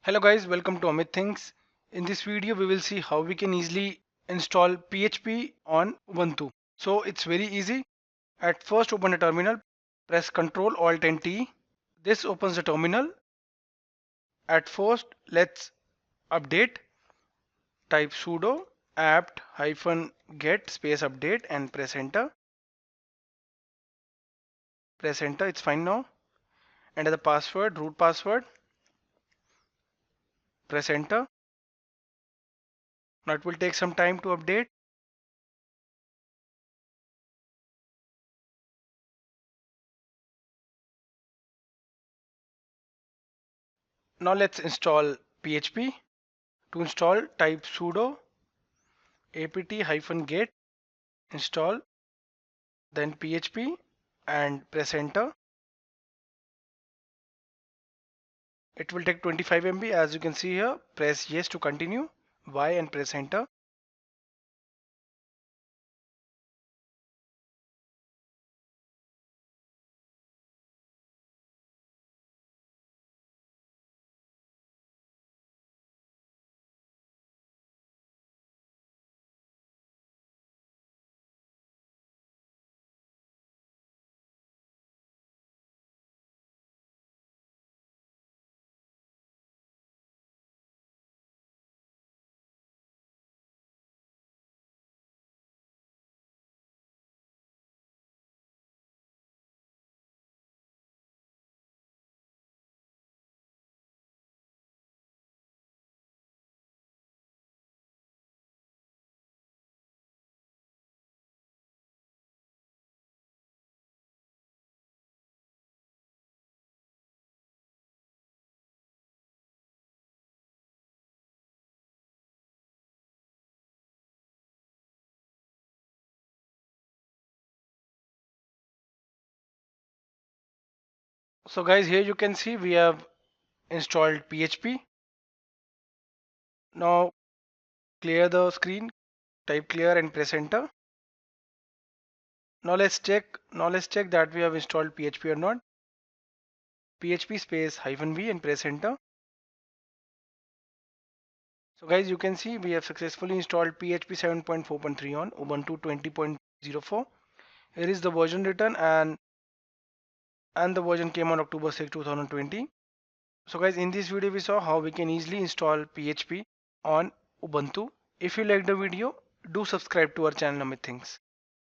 Hello guys, welcome to Amit Things. In this video we will see how we can easily install PHP on Ubuntu. So it's very easy. At first open a terminal, press Ctrl Alt and T. This opens the terminal. At first let's update. Type sudo apt-get space update and press enter. Press enter, it's fine now. Enter the password, root password. Press enter. Now it will take some time to update. Now let's install PHP. To install, type sudo apt-get install, then PHP and press enter. It will take 25 MB as you can see here. Press yes to continue, Y and press enter. So guys, here you can see we have installed PHP. Now clear the screen, type clear and press enter. Now let's check that we have installed PHP or not. PHP space -v and press enter. So guys, you can see we have successfully installed PHP 7.4.3 on Ubuntu 20.04. Here is the version written and the version came on October 6, 2020. So guys, in this video we saw how we can easily install PHP on Ubuntu. If you liked the video, do subscribe to our channel Amit Things.